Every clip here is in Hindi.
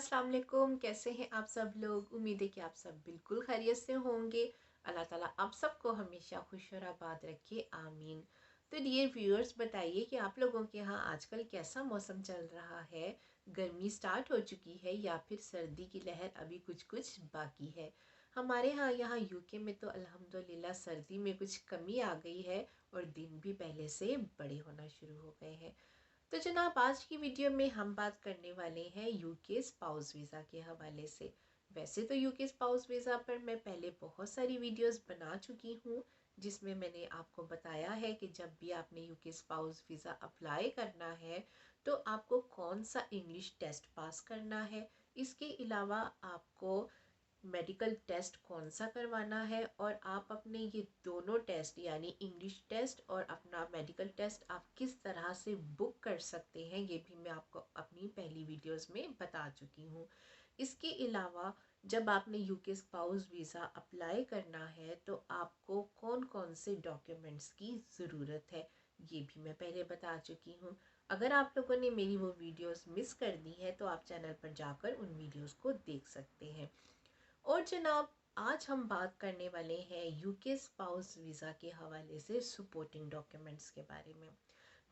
अस्सलाम वालेकुम। कैसे हैं आप सब लोग? उम्मीद है कि आप सब बिल्कुल खैरियत से होंगे। अल्लाह ताला आप सबको हमेशा खुश और आबाद रखे, आमीन। तो डियर व्यूअर्स, बताइए कि आप लोगों के यहाँ आजकल कैसा मौसम चल रहा है? गर्मी स्टार्ट हो चुकी है या फिर सर्दी की लहर अभी कुछ कुछ बाकी है? हमारे यहाँ यूके में तो अल्हम्दुलिल्लाह सर्दी में कुछ कमी आ गई है और दिन भी पहले से बड़े होना शुरू हो गए हैं। तो जनाब, आज की वीडियो में हम बात करने वाले हैं यूके स्पाउस वीज़ा के हवाले से। वैसे तो यूके स्पाउस वीज़ा पर मैं पहले बहुत सारी वीडियोस बना चुकी हूँ, जिसमें मैंने आपको बताया है कि जब भी आपने यूके स्पाउस वीज़ा अप्लाई करना है तो आपको कौन सा इंग्लिश टेस्ट पास करना है। इसके अलावा आपको मेडिकल टेस्ट कौन सा करवाना है और आप अपने ये दोनों टेस्ट यानी इंग्लिश टेस्ट और अपना मेडिकल टेस्ट आप किस तरह से बुक कर सकते हैं, ये भी मैं आपको अपनी पहली वीडियोस में बता चुकी हूँ। इसके अलावा जब आपने यूके स्पाउस वीज़ा अप्लाई करना है तो आपको कौन कौन से डॉक्यूमेंट्स की ज़रूरत है, ये भी मैं पहले बता चुकी हूँ। अगर आप लोगों ने मेरी वो वीडियोस मिस कर दी है तो आप चैनल पर जाकर उन वीडियोस को देख सकते हैं। और जनाब, आज हम बात करने वाले हैं यूके स्पाउस वीज़ा के हवाले से सपोर्टिंग डॉक्यूमेंट्स के बारे में।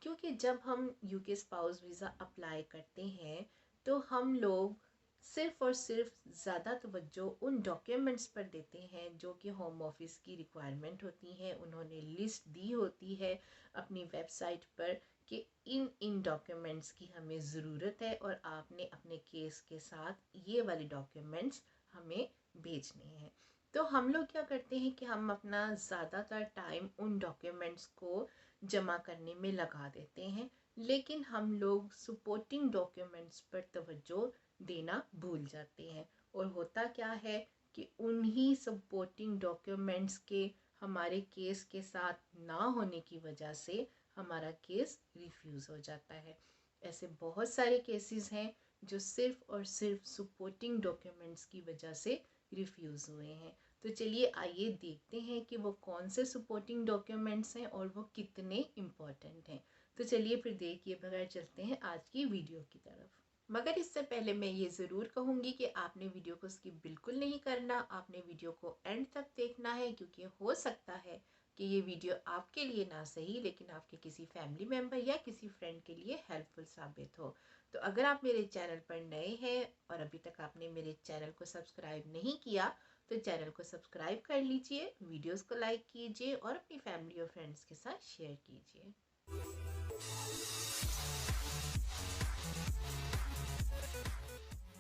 क्योंकि जब हम यूके स्पाउस वीज़ा अप्लाई करते हैं तो हम लोग सिर्फ़ और सिर्फ ज़्यादा तवज्जो उन डॉक्यूमेंट्स पर देते हैं जो कि होम ऑफिस की रिक्वायरमेंट होती हैं। उन्होंने लिस्ट दी होती है अपनी वेबसाइट पर कि इन इन डॉक्यूमेंट्स की हमें ज़रूरत है और आपने अपने केस के साथ ये वाले डॉक्यूमेंट्स हमें भेजने हैं। तो हम लोग क्या करते हैं कि हम अपना ज़्यादातर टाइम उन डॉक्यूमेंट्स को जमा करने में लगा देते हैं, लेकिन हम लोग सपोर्टिंग डॉक्यूमेंट्स पर तवज्जो देना भूल जाते हैं। और होता क्या है कि उन्हीं सपोर्टिंग डॉक्यूमेंट्स के हमारे केस के साथ ना होने की वजह से हमारा केस रिफ्यूज़ हो जाता है। ऐसे बहुत सारे केसेस हैं जो सिर्फ़ और सिर्फ सपोर्टिंग डॉक्यूमेंट्स की वजह से रिफ्यूज़ हुए हैं। तो चलिए आइए देखते हैं कि वो कौन से सपोर्टिंग डॉक्यूमेंट्स हैं और वो कितने इम्पोर्टेंट हैं। तो चलिए फिर देर किए बगैर चलते हैं आज की वीडियो की तरफ। मगर इससे पहले मैं ये ज़रूर कहूँगी कि आपने वीडियो को स्किप बिल्कुल नहीं करना, आपने वीडियो को एंड तक देखना है, क्योंकि हो सकता है कि ये वीडियो आपके लिए ना सही लेकिन आपके किसी फैमिली मेम्बर या किसी फ्रेंड के लिए हेल्पफुल साबित हो। तो अगर आप मेरे चैनल पर नए हैं और अभी तक आपने मेरे चैनल को सब्सक्राइब नहीं किया तो चैनल को सब्सक्राइब कर लीजिए, वीडियोस को लाइक कीजिए और अपनी फैमिली और फ्रेंड्स के साथ शेयर कीजिए।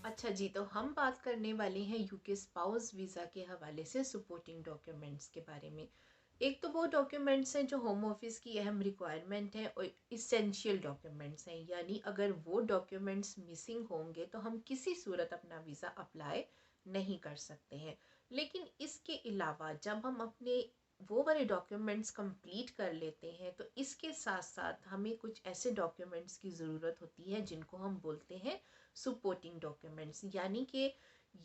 अच्छा जी, तो हम बात करने वाले हैं यूके स्पाउस वीज़ा के हवाले से सपोर्टिंग डॉक्यूमेंट्स के बारे में। एक तो वो डॉक्यूमेंट्स हैं जो होम ऑफिस की अहम रिक्वायरमेंट है और इसेंशियल डॉक्यूमेंट्स हैं, यानी अगर वो डॉक्यूमेंट्स मिसिंग होंगे तो हम किसी सूरत अपना वीज़ा अप्लाई नहीं कर सकते हैं। लेकिन इसके अलावा जब हम अपने वो वाले डॉक्यूमेंट्स कंप्लीट कर लेते हैं तो इसके साथ साथ हमें कुछ ऐसे डॉक्यूमेंट्स की ज़रूरत होती है जिनको हम बोलते हैं सपोर्टिंग डॉक्यूमेंट्स, यानी कि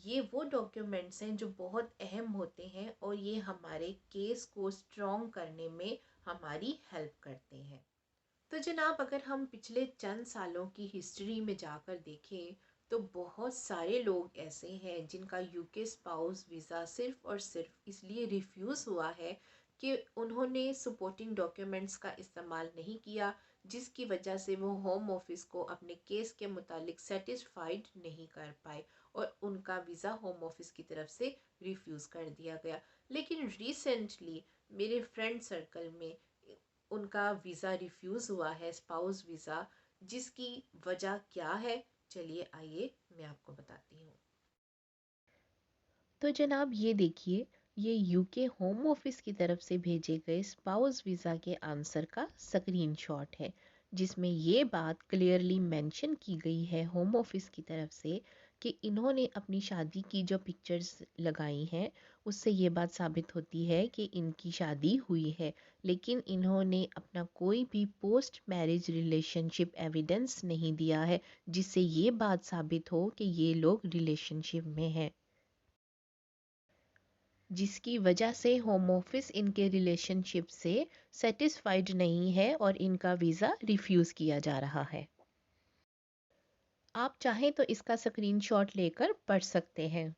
ये वो डॉक्यूमेंट्स हैं जो बहुत अहम होते हैं और ये हमारे केस को स्ट्रॉन्ग करने में हमारी हेल्प करते हैं। तो जनाब, अगर हम पिछले चंद सालों की हिस्ट्री में जाकर देखें तो बहुत सारे लोग ऐसे हैं जिनका यूके स्पाउस वीज़ा सिर्फ़ और सिर्फ इसलिए रिफ्यूज़ हुआ है कि उन्होंने सपोर्टिंग डॉक्यूमेंट्स का इस्तेमाल नहीं किया, जिसकी वजह से वो होम ऑफिस को अपने केस के मुतालिक सेटिस्फाइड नहीं कर पाए और उनका वीज़ा होम ऑफिस की तरफ से रिफ्यूज़ कर दिया गया। लेकिन रिसेंटली मेरे फ्रेंड सर्कल में उनका वीज़ा रिफ्यूज़ हुआ है, स्पाउस वीज़ा। जिसकी वजह क्या है, चलिए आइए मैं आपको बताती हूँ। तो जनाब ये देखिए, ये यूके होम ऑफिस की तरफ से भेजे गए स्पाउस वीज़ा के आंसर का स्क्रीनशॉट है, जिसमें ये बात क्लियरली मेंशन की गई है होम ऑफिस की तरफ से कि इन्होंने अपनी शादी की जो पिक्चर्स लगाई हैं उससे ये बात साबित होती है कि इनकी शादी हुई है, लेकिन इन्होंने अपना कोई भी पोस्ट मैरिज रिलेशनशिप एविडेंस नहीं दिया है जिससे ये बात साबित हो कि ये लोग रिलेशनशिप में हैं, जिसकी वजह से होम ऑफिस इनके रिलेशनशिप से सेटिस्फाइड नहीं है और इनका वीज़ा रिफ्यूज़ किया जा रहा है। आप चाहें तो इसका स्क्रीनशॉट लेकर पढ़ सकते हैं।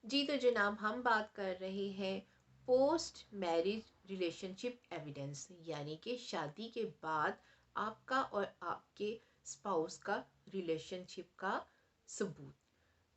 जी तो जनाब, हम बात कर रहे हैं पोस्ट मैरिज रिलेशनशिप एविडेंस, यानी कि शादी के बाद आपका और आपके स्पाउस का रिलेशनशिप का सबूत।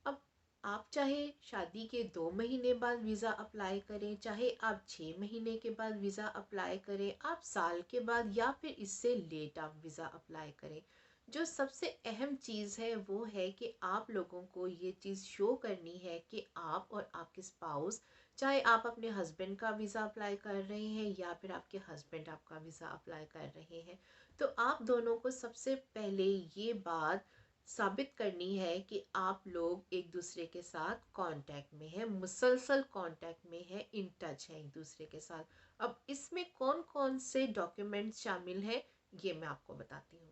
अब आप चाहे शादी के 2 महीने बाद वीज़ा अप्लाई करें, चाहे आप 6 महीने के बाद वीज़ा अप्लाई करें, आप साल के बाद या फिर इससे लेट आप वीज़ा अप्लाई करें, जो सबसे अहम चीज़ है वो है कि आप लोगों को ये चीज़ शो करनी है कि आप और आपके स्पाउस, चाहे आप अपने हस्बैंड का वीज़ा अप्लाई कर रहे हैं या फिर आपके हस्बैंड आपका वीज़ा अप्लाई कर रहे हैं, तो आप दोनों को सबसे पहले ये बात साबित करनी है कि आप लोग एक दूसरे के साथ कांटेक्ट में हैं, मुसलसल कांटेक्ट में हैं, इन टच हैं एक दूसरे के साथ। अब इसमें कौन कौन से डॉक्यूमेंट्स शामिल हैं, ये मैं आपको बताती हूँ।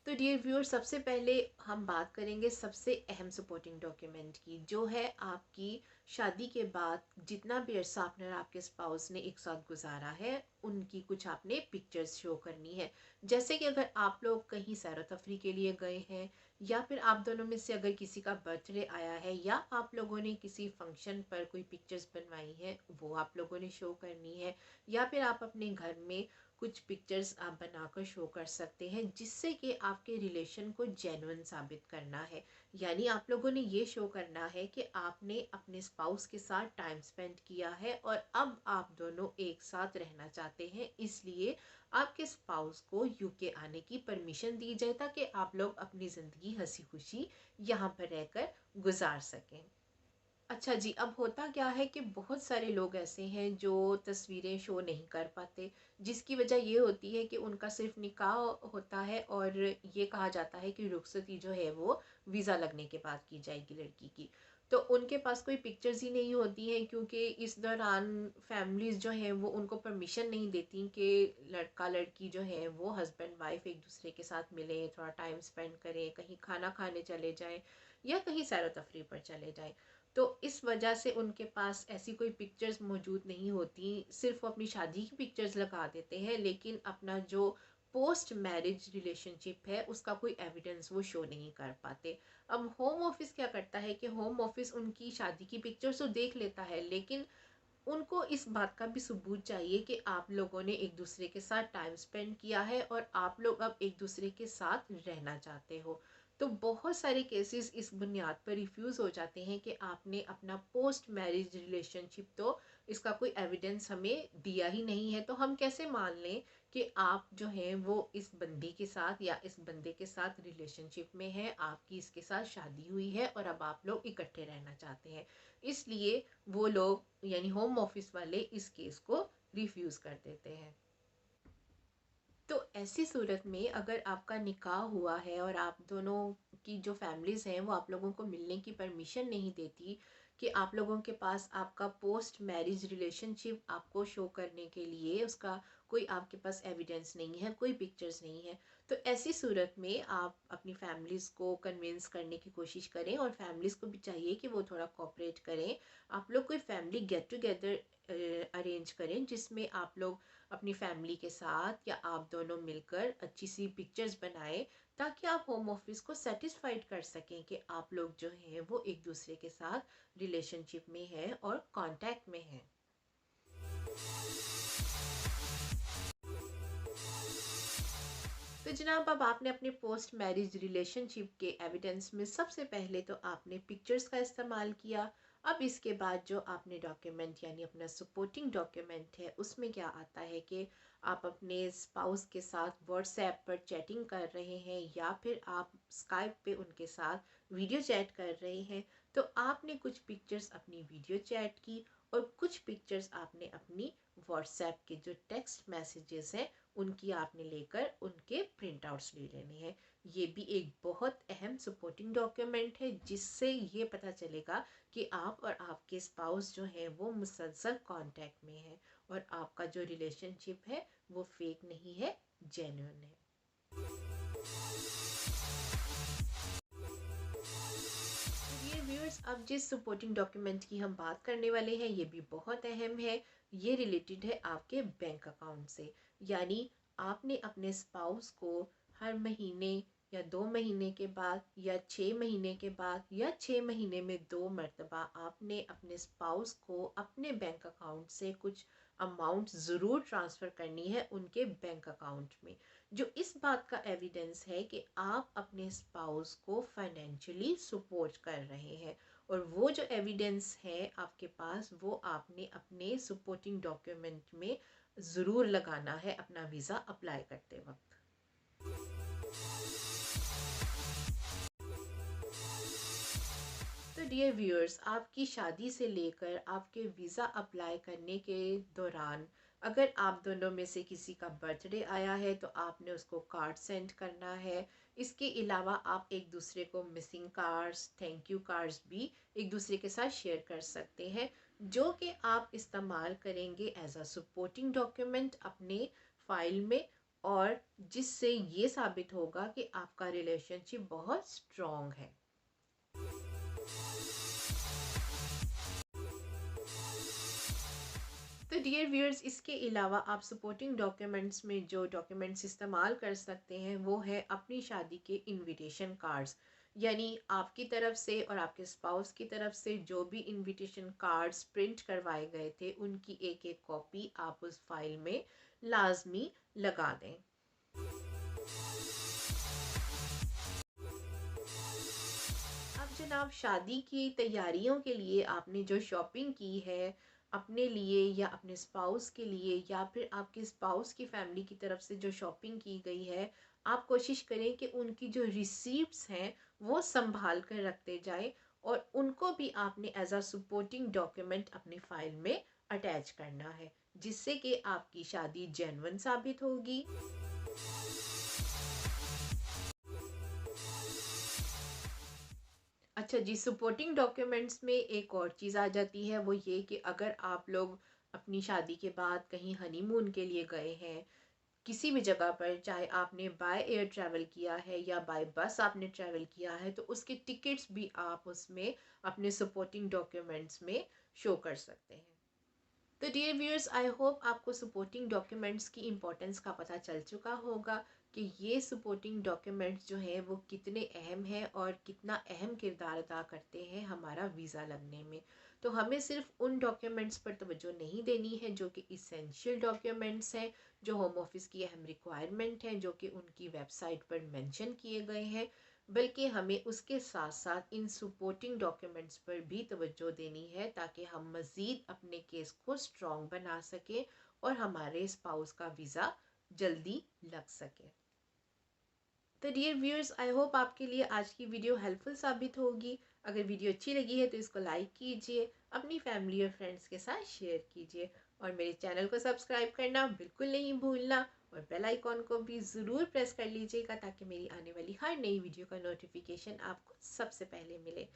तो डियर व्यूअर, सबसे पहले हम बात करेंगे सबसे अहम सपोर्टिंग डॉक्यूमेंट की, जो है आपकी शादी के बाद जितना भी अरसा आपने और आपके स्पाउस ने एक साथ गुजारा है, उनकी कुछ आपने पिक्चर्स शो करनी है। जैसे कि अगर आप लोग कहीं सैर तफरी के लिए गए हैं, या फिर आप दोनों में से अगर किसी का बर्थडे आया है, या आप लोगों ने किसी फंक्शन पर कोई पिक्चर्स बनवाई है, वो आप लोगों ने शो करनी है, या फिर आप अपने घर में कुछ पिक्चर्स आप बनाकर शो कर सकते हैं, जिससे कि आपके रिलेशन को जेन्युइन साबित करना है। यानी आप लोगों ने ये शो करना है कि आपने अपने स्पाउस के साथ टाइम स्पेंड किया है और अब आप दोनों एक साथ रहना चाहते हैं, इसलिए आपके स्पाउस को यूके आने की परमिशन दी जाए, ताकि आप लोग अपनी ज़िंदगी हंसी खुशी यहाँ पर रहकर गुजार सकें। अच्छा जी, अब होता क्या है कि बहुत सारे लोग ऐसे हैं जो तस्वीरें शो नहीं कर पाते, जिसकी वजह ये होती है कि उनका सिर्फ निकाह होता है और ये कहा जाता है कि रुखसती जो है वो वीज़ा लगने के बाद की जाएगी लड़की की। तो उनके पास कोई पिक्चर्स ही नहीं होती हैं, क्योंकि इस दौरान फैमिलीज़ जो हैं वो उनको परमिशन नहीं देती कि लड़का लड़की जो है वो हस्बैंड वाइफ एक दूसरे के साथ मिलें, थोड़ा टाइम स्पेंड करें, कहीं खाना खाने चले जाएं या कहीं सैर तफरी पर चले जाएं। तो इस वजह से उनके पास ऐसी कोई पिक्चर्स मौजूद नहीं होती, सिर्फ वो अपनी शादी की पिक्चर्स लगा देते हैं, लेकिन अपना जो पोस्ट मैरिज रिलेशनशिप है उसका कोई एविडेंस वो शो नहीं कर पाते। अब होम ऑफिस क्या करता है कि होम ऑफिस उनकी शादी की पिक्चर्स तो देख लेता है, लेकिन उनको इस बात का भी सबूत चाहिए कि आप लोगों ने एक दूसरे के साथ टाइम स्पेंड किया है और आप लोग अब एक दूसरे के साथ रहना चाहते हो। तो बहुत सारे केसेस इस बुनियाद पर रिफ्यूज़ हो जाते हैं कि आपने अपना पोस्ट मैरिज रिलेशनशिप, तो इसका कोई एविडेंस हमें दिया ही नहीं है, तो हम कैसे मान लें कि आप जो हैं वो इस बंदी के साथ या इस बंदे के साथ रिलेशनशिप में हैं, आपकी इसके साथ शादी हुई है और अब आप लोग इकट्ठे रहना चाहते हैं। इसलिए वो लोग यानी होम ऑफिस वाले इस केस को रिफ्यूज कर देते हैं। तो ऐसी सूरत में अगर आपका निकाह हुआ है और आप दोनों की जो फैमिलीज हैं वो आप लोगों को मिलने की परमिशन नहीं देती, कि आप लोगों के पास आपका पोस्ट मैरिज रिलेशनशिप आपको शो करने के लिए उसका कोई आपके पास एविडेंस नहीं है, कोई पिक्चर्स नहीं है, तो ऐसी सूरत में आप अपनी फैमिलीज को कन्विंस करने की कोशिश करें, और फैमिलीज को भी चाहिए कि वो थोड़ा कोऑपरेट करें। आप लोग कोई फैमिली गेट टुगेदर अरेंज करें, जिसमें आप लोग अपनी फैमिली के साथ या आप दोनों मिलकर अच्छी सी पिक्चर्स बनाएं, ताकि आप होम ऑफिस को सेटिस्फाइड कर सकें कि आप लोग जो हैं वो एक दूसरे के साथ रिलेशनशिप में हैं और कांटेक्ट में हैं। तो जनाब, अब आपने अपने पोस्ट मैरिज रिलेशनशिप के एविडेंस में सबसे पहले तो आपने पिक्चर्स का इस्तेमाल किया। अब इसके बाद जो आपने डॉक्यूमेंट यानी अपना सपोर्टिंग डॉक्यूमेंट है, उसमें क्या आता है कि आप अपने स्पाउस के साथ व्हाट्सएप पर चैटिंग कर रहे हैं या फिर आप स्काइप पे उनके साथ वीडियो चैट कर रहे हैं। तो आपने कुछ पिक्चर्स अपनी वीडियो चैट की और कुछ पिक्चर्स आपने अपनी व्हाट्सएप के जो टेक्स्ट मैसेजेस हैं उनकी आपने लेकर उनके प्रिंट आउट्स ले लेने हैं। ये भी एक बहुत अहम सपोर्टिंग डॉक्यूमेंट है, जिससे ये पता चलेगा कि आप और आपके स्पाउस जो हैं वो मुसलसल कांटेक्ट में हैं और आपका जो रिलेशनशिप है वो फेक नहीं है, जेन्युइन है। ये व्यूअर्स, अब अब जिस सपोर्टिंग डॉक्यूमेंट की हम बात करने वाले हैं ये भी बहुत अहम है। ये रिलेटेड है आपके बैंक अकाउंट से। यानी आपने अपने स्पाउस को हर महीने या 2 महीने के बाद या 6 महीने के बाद या 6 महीने में 2 मरतबा आपने अपने स्पाउस को अपने बैंक अकाउंट से कुछ अमाउंट ज़रूर ट्रांसफ़र करनी है उनके बैंक अकाउंट में, जो इस बात का एविडेंस है कि आप अपने स्पाउस को फाइनेंशियली सपोर्ट कर रहे हैं। और वो जो एविडेंस है आपके पास वो आपने अपने सपोर्टिंग डॉक्यूमेंट में ज़रूर लगाना है अपना वीज़ा अप्लाई करते वक्त। तो डियर व्यूअर्स, आपकी शादी से लेकर आपके वीज़ा अप्लाई करने के दौरान अगर आप दोनों में से किसी का बर्थडे आया है तो आपने उसको कार्ड सेंड करना है। इसके अलावा आप एक दूसरे को missing cards, thank you cards भी एक दूसरे के साथ शेयर कर सकते हैं, जो कि आप इस्तेमाल करेंगे एज अ सपोर्टिंग डॉक्यूमेंट अपने फाइल में, और जिससे ये साबित होगा कि आपका रिलेशनशिप बहुत स्ट्रॉन्ग है। तो डियर व्यूअर्स, इसके अलावा आप सपोर्टिंग डॉक्यूमेंट्स में जो डॉक्यूमेंट्स इस्तेमाल कर सकते हैं वो है अपनी शादी के इनविटेशन कार्ड्स। यानी आपकी तरफ से और आपके स्पाउस की तरफ से जो भी इनविटेशन कार्ड्स प्रिंट करवाए गए थे उनकी एक एक कॉपी आप उस फाइल में लाजमी लगा दें। अब जनाब, शादी की तैयारियों के लिए आपने जो शॉपिंग की है अपने लिए या अपने स्पाउस के लिए या फिर आपके स्पाउस की फैमिली की तरफ से जो शॉपिंग की गई है, आप कोशिश करें कि उनकी जो रिसीप्ट्स हैं वो संभाल कर रखते जाएं, और उनको भी आपने एज अ सपोर्टिंग डॉक्यूमेंट अपनी फाइल में अटैच करना है, जिससे कि आपकी शादी जेन्युइन साबित होगी। अच्छा जी, सपोर्टिंग डॉक्यूमेंट्स में एक और चीज़ आ जाती है, वो ये कि अगर आप लोग अपनी शादी के बाद कहीं हनीमून के लिए गए हैं किसी भी जगह पर, चाहे आपने बाय एयर ट्रैवल किया है या बाय बस आपने ट्रैवल किया है, तो उसके टिकट्स भी आप उसमें अपने सपोर्टिंग डॉक्यूमेंट्स में शो कर सकते हैं। तो डियर व्यूअर्स, आई होप आपको सपोर्टिंग डॉक्यूमेंट्स की इम्पोर्टेंस का पता चल चुका होगा कि ये सपोर्टिंग डॉक्यूमेंट्स जो हैं वो कितने अहम हैं और कितना अहम किरदार अदा करते हैं हमारा वीज़ा लगने में। तो हमें सिर्फ उन डॉक्यूमेंट्स पर तवज्जो नहीं देनी है जो कि इसेंशियल डॉक्यूमेंट्स हैं, जो होम ऑफिस की अहम रिक्वायरमेंट हैं, जो कि उनकी वेबसाइट पर मेंशन किए गए हैं, बल्कि हमें उसके साथ साथ इन सपोर्टिंग डॉक्यूमेंट्स पर भी तवज्जो देनी है ताकि हम मज़ीद अपने केस को स्ट्रॉन्ग बना सकें और हमारे स्पाउस का वीज़ा जल्दी लग सके। तो डियर व्यूअर्स, आई होप आपके लिए आज की वीडियो हेल्पफुल साबित होगी। अगर वीडियो अच्छी लगी है तो इसको लाइक कीजिए, अपनी फैमिली और फ्रेंड्स के साथ शेयर कीजिए, और मेरे चैनल को सब्सक्राइब करना बिल्कुल नहीं भूलना, और बेल आइकॉन को भी ज़रूर प्रेस कर लीजिएगा ताकि मेरी आने वाली हर नई वीडियो का नोटिफिकेशन आपको सबसे पहले मिले।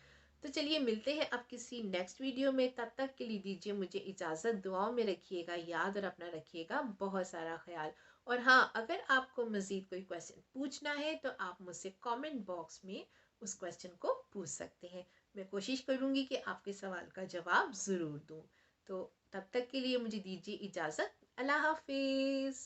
तो चलिए मिलते हैं अब किसी नेक्स्ट वीडियो में, तब तक के लिए दीजिए मुझे इजाज़त। दुआओं में रखिएगा याद और अपना रखिएगा बहुत सारा ख्याल। और हाँ, अगर आपको मज़ीद कोई क्वेश्चन पूछना है तो आप मुझसे कमेंट बॉक्स में उस क्वेश्चन को पूछ सकते हैं। मैं कोशिश करूँगी कि आपके सवाल का जवाब ज़रूर दूँ। तो तब तक के लिए मुझे दीजिए इजाज़त। अल्लाह हाफिज़।